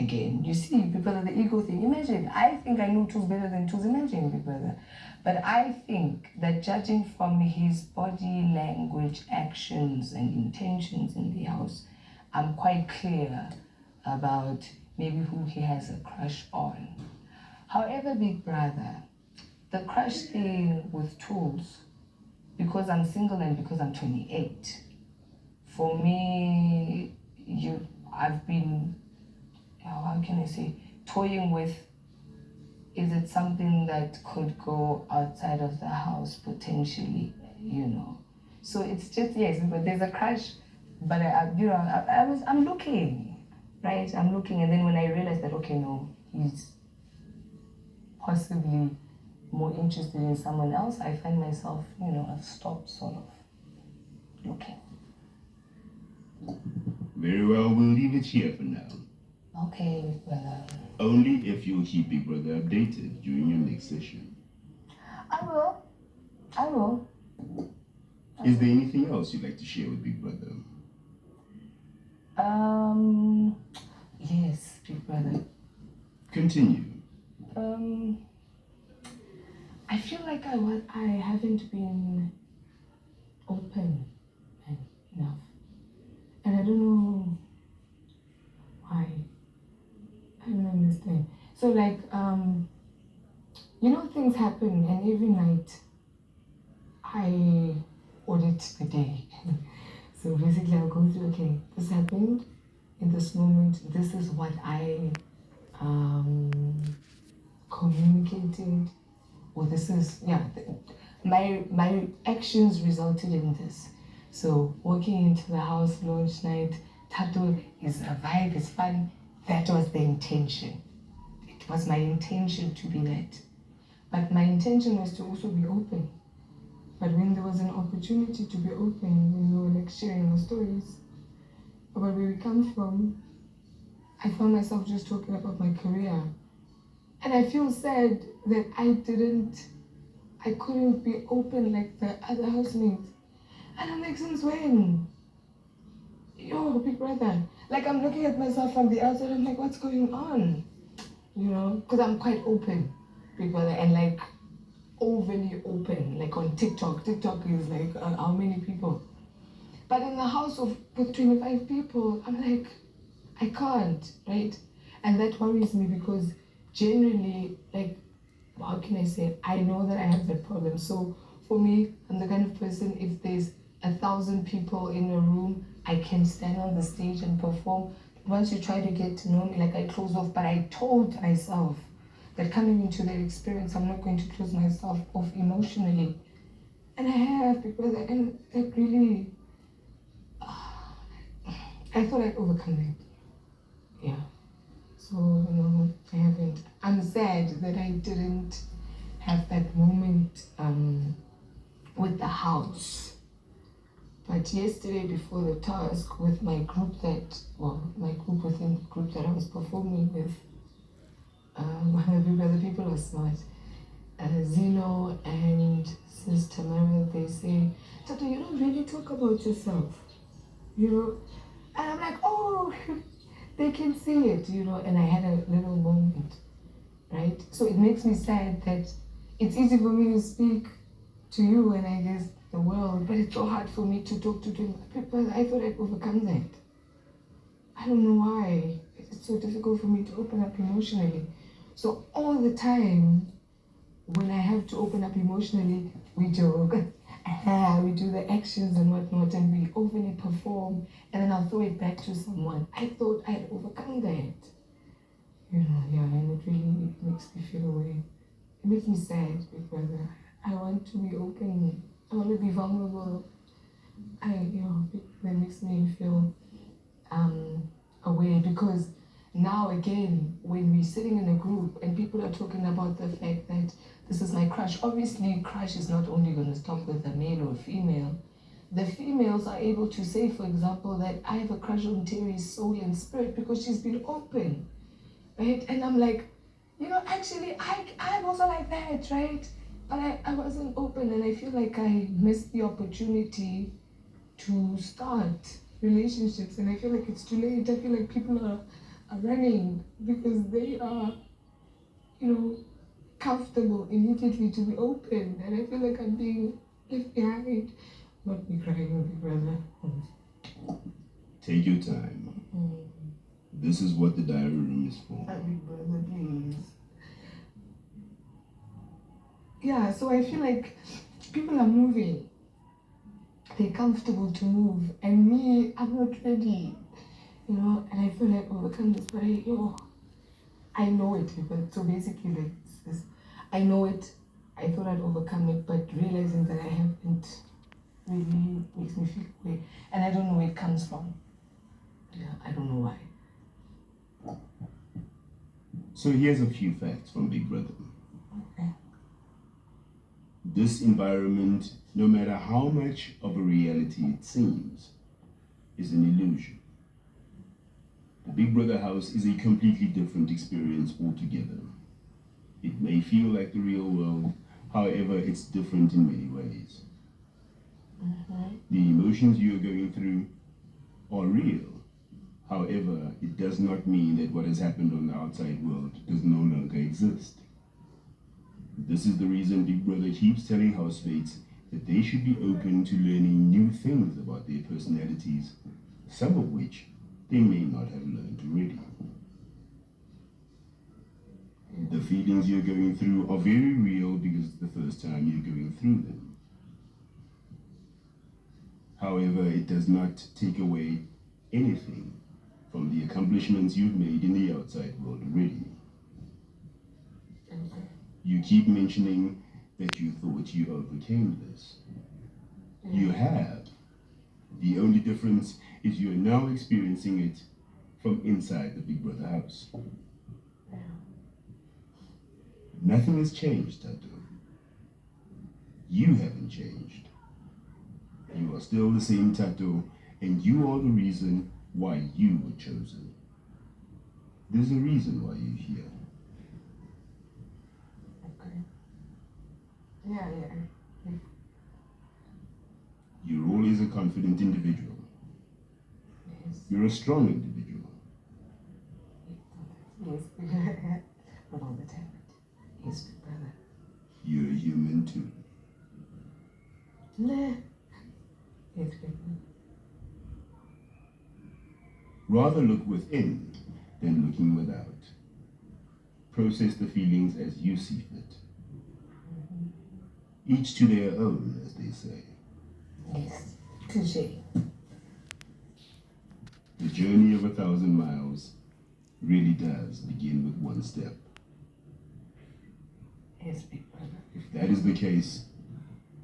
again. You see, because of the ego thing. Imagine, I think I know Tools better than Tools. Imagine, Big Brother. But I think that judging from his body language, actions, and intentions in the house, I'm quite clear about maybe who he has a crush on. However, Big Brother, the crush thing with Tools, because I'm single and because I'm 28, for me, I've been, how can I say, toying with, is it something that could go outside of the house potentially, So it's just, yes, but there's a crush, but I'm looking, right? I'm looking, and then when I realized that, okay, no, he's possibly more interested in someone else, I find myself, I've stopped sort of looking. Very well, we'll leave it here for now. Okay, Big Brother. Only if you'll keep Big Brother updated during your next session. I will. Is there anything else you'd like to share with Big Brother? Yes, Big Brother. Continue. I feel like I haven't been open enough. And I don't know why. I don't understand. So like, things happen, and every night I audit the day. So basically I'll go through, okay, this happened in this moment, this is what I communicated, or this is, my actions resulted in this. So walking into the house, launch night, Thato is a vibe, it's fun. That was the intention. It was my intention to be that. But my intention was to also be open. But when there was an opportunity to be open, we were like sharing our stories about where we come from, I found myself just talking about my career. And I feel sad that I couldn't be open like the other housemates. And I'm like, since when? Yo, Big Brother. Like, I'm looking at myself from the outside, I'm like, what's going on? Because I'm quite open, Big Brother, and like overly open, like on TikTok. TikTok is like, how many people? But in the house with 25 people, I'm like, I can't, right? And that worries me because generally, like, how can I say, I know that I have that problem. So for me, I'm the kind of person, if there's 1,000 people in a room, I can stand on the stage and perform. Once you try to get to know me, like, I close off, but I told myself that coming into that experience, I'm not going to close myself off emotionally. And I have, because and that really, I thought I'd overcome it. Yeah. So, I haven't. I'm sad that I didn't have that moment with the house. But yesterday before the task with my group my group within the group that I was performing with, the people are smart. Zeno and Sister Mara, they say, Thato, you don't really talk about yourself, And I'm like, oh, they can see it, and I had a little moment, right? So it makes me sad that it's easy for me to speak to you and I guess the world, but it's so hard for me to talk to people. I thought I'd overcome that. I don't know why. It's so difficult for me to open up emotionally. So all the time, when I have to open up emotionally, we joke, we do the actions and whatnot, and we overly perform, and then I'll throw it back to someone. I thought I'd overcome that. And it really makes me feel away. It makes me sad because I want to be open. I want to be vulnerable. That makes me feel away, because now again, when we're sitting in a group and people are talking about the fact that this is my crush, obviously crush is not only going to stop with a male or female. The females are able to say, for example, that I have a crush on Terry's soul and spirit because she's been open, right? And I'm like, actually, I'm also like that, right? But I wasn't open, and I feel like I missed the opportunity to start relationships, and I feel like it's too late. I feel like people are are running because they are, comfortable immediately to be open, and I feel like I'm being left behind. Not be crying, Big Brother. Take your time. This is what the diary room is for. Big Brother, please. Yeah, so I feel like people are moving. They're comfortable to move, and me, I'm not ready. And I feel like overcome this, but I know it because so basically like this, I know it. I thought I'd overcome it, but realizing that I haven't really makes me feel way, and I don't know where it comes from. Yeah, I don't know why. So here's a few facts from Big Brother. Okay. This environment, no matter how much of a reality it seems, is an illusion. The Big Brother house is a completely different experience altogether. It may feel like the real world, however, it's different in many ways. The emotions you're going through are real. However, it does not mean that what has happened on the outside world does no longer exist. This is the reason Big Brother keeps telling housemates that they should be open to learning new things about their personalities, some of which they may not have learned already. The feelings you're going through are very real because it's the first time you're going through them. However, it does not take away anything from the accomplishments you've made in the outside world already. You keep mentioning that you thought you overcame this. You have. The only difference is you're now experiencing it from inside the Big Brother house. Nothing has changed, Thato. You haven't changed. You are still the same Thato, and you are the reason why you were chosen. There's a reason why you're here. Okay. Yeah. You're always a confident individual. Yes. You're a strong individual. Yes. Not all the time. Yes, Big Brother. You're a human too. Nah. Yes, Big Brother. Rather look within than looking without. Process the feelings as you see fit. Each to their own, as they say. Yes. Touché. The journey of 1,000 miles really does begin with one step. Yes, Big Brother. If that is the case,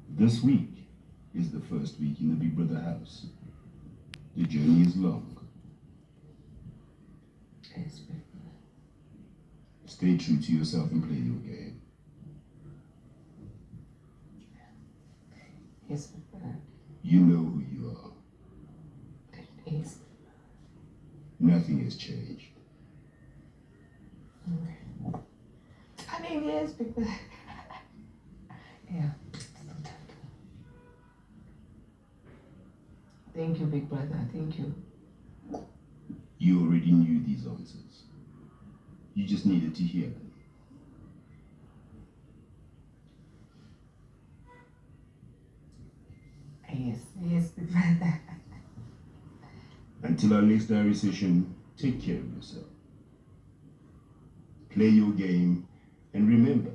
this week is the first week in the Big Brother house. The journey is long. Yes, Big Brother. Stay true to yourself and play your game. Yes, Big Brother. You know who you are. Yes. Nothing has changed. Okay. I mean, yes, Big Brother. Yeah. Thank you, Big Brother. Thank you. You already knew these answers. You just needed to hear them. Yes, Big Brother. Until our next diary session, take care of yourself. Play your game, and remember,